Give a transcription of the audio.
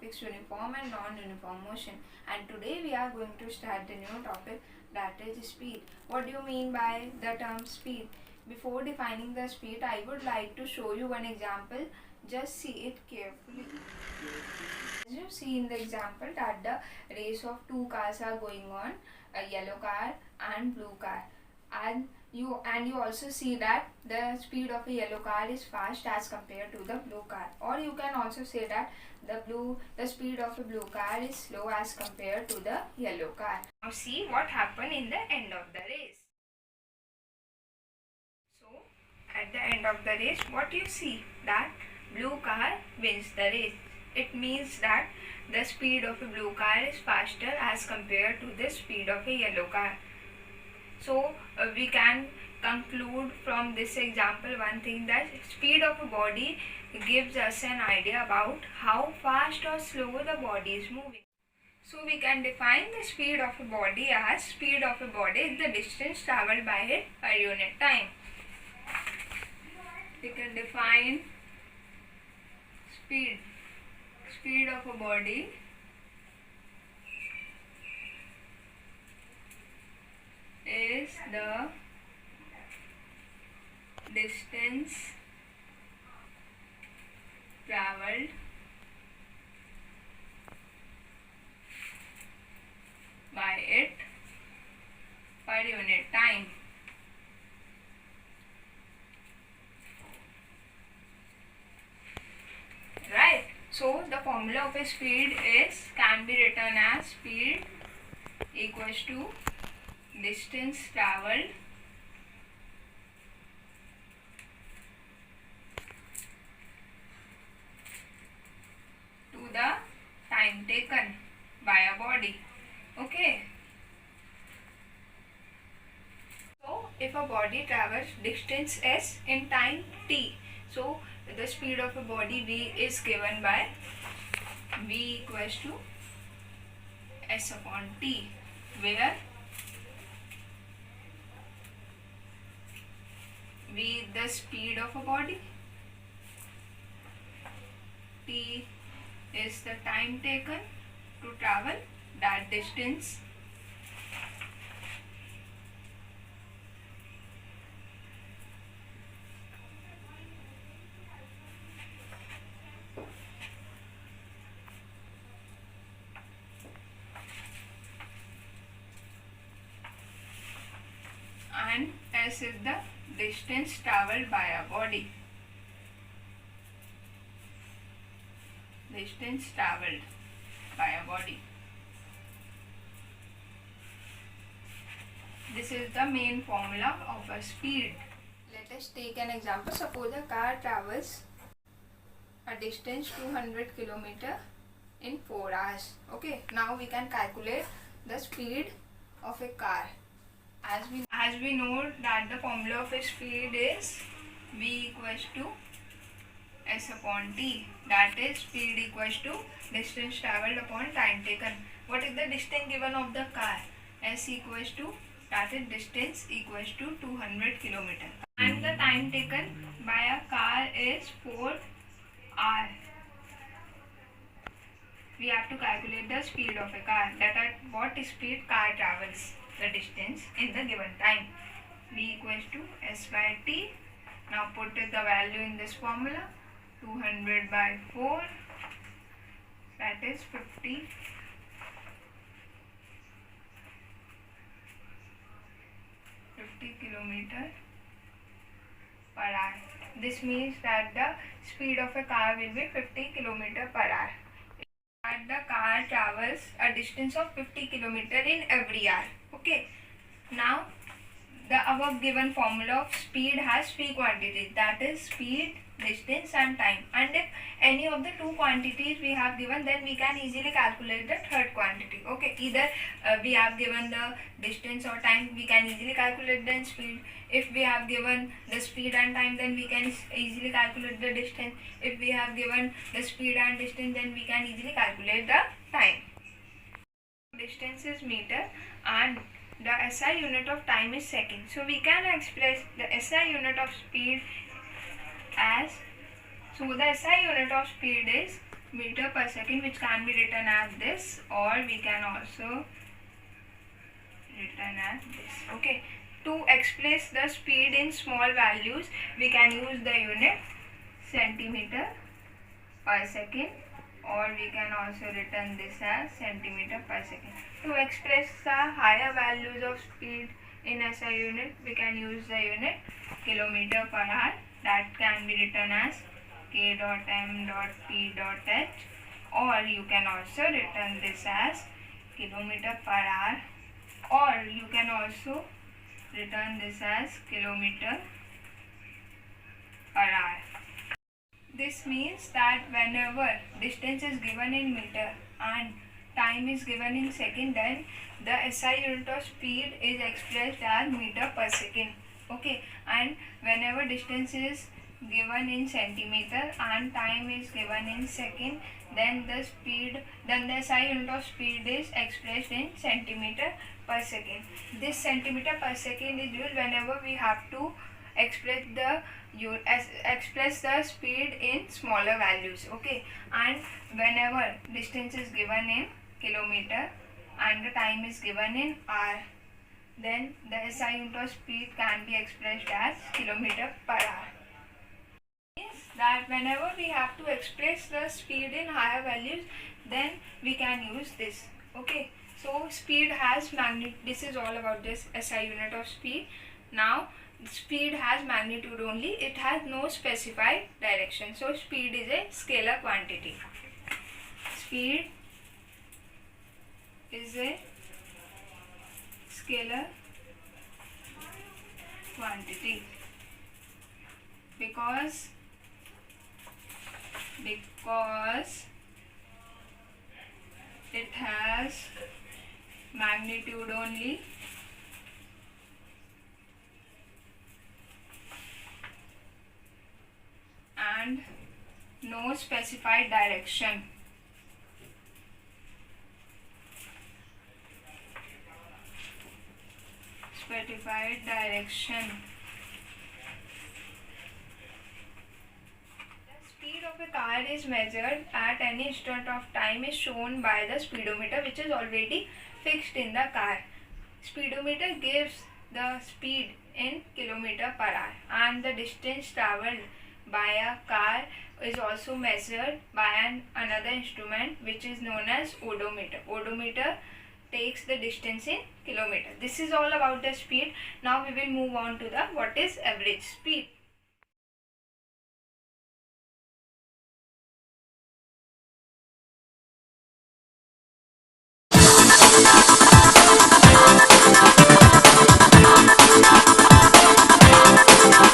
topics uniform and non-uniform motion, and today we are going to start the new topic, that is speed. What do you mean by the term speed? Before defining the speed, I would like to show you one example. Just see it carefully. As you see in the example that the race of two cars are going on, a yellow car and blue car, and you also see that the speed of a yellow car is fast as compared to the blue car, or you can also say that the speed of a blue car is slow as compared to the yellow car. Now see what happened in the end of the race. So at the end of the race, what you see, that blue car wins the race. It means that the speed of a blue car is faster as compared to the speed of a yellow car. So we can conclude from this example one thing, that speed of a body gives us an idea about how fast or slow the body is moving. So we can define the speed of a body as speed of a body is the distance travelled by it per unit time. We can define speed of a body is the distance travelled by it per unit time. Right. So the formula of a speed can be written as speed equals to distance travelled to the time taken by a body. Okay. So if a body travels distance s in time t, so the speed of a body v is given by v equals to s upon t, where v the speed of a body, t is the time taken to travel that distance, and s is the distance travelled by a body. Distance travelled by a body. This is the main formula of a speed. Let us take an example. Suppose a car travels a distance 200 km in 4 hours. Okay, now we can calculate the speed of a car. As we know that the formula of a speed is v equals to s upon t, that is speed equals to distance travelled upon time taken. What is the distance given of the car? S equals to, that is distance equals to 200 km, and the time taken by a car is 4 hours. We have to calculate the speed of a car, that at what speed car travels the distance in the given time. V equals to s by t. Now put the value in this formula. 200 by 4, that is 50 km per hour. This means that the speed of a car will be 50 km per hour. And the car travels a distance of 50 km in every hour. Okay. Now the above given formula of speed has three quantities, that is speed, distance and time, and if any of the two quantities we have given, then we can easily calculate the third quantity. Okay, either we have given the distance or time, we can easily calculate the speed. If we have given the speed and time, then we can easily calculate the distance. If we have given the speed and distance, then we can easily calculate the time. Distance is meter and the SI unit of time is second. So we can express the SI unit of speed as, so the SI unit of speed is meter per second, which can be written as this, or we can also written as this. Okay, to express the speed in small values, we can use the unit centimeter per second, or we can also written this as centimeter per second. To express the higher values of speed in SI unit, we can use the unit kilometer per hour, that can be written as k dot m dot p dot h, or you can also written this as kilometer per hour, or you can also written this as kilometer per hour. This means that whenever distance is given in meter and time is given in second, then the SI unit of speed is expressed as meter per second. Okay, and whenever distance is given in centimeter and time is given in second, then the SI unit of speed is expressed in centimeter per second. This centimeter per second is used whenever we have to express the speed in smaller values. Okay, and whenever distance is given in kilometer and the time is given in hour, then the SI unit of speed can be expressed as kilometer per hour. Means that whenever we have to express the speed in higher values, then we can use this. Okay, so speed has magnitude. This is all about this SI unit of speed. Now speed has magnitude only, it has no specified direction. So speed is a scalar quantity. Speed is a scalar quantity because it has magnitude only and no specified direction. Specified direction. The speed of a car is measured at any instant of time is shown by the speedometer, which is already fixed in the car. Speedometer gives the speed in kilometer per hour, and the distance travelled by a car is also measured by another instrument which is known as odometer. Odometer takes the distance in kilometer. This is all about the speed. Now we will move on to the what is average speed.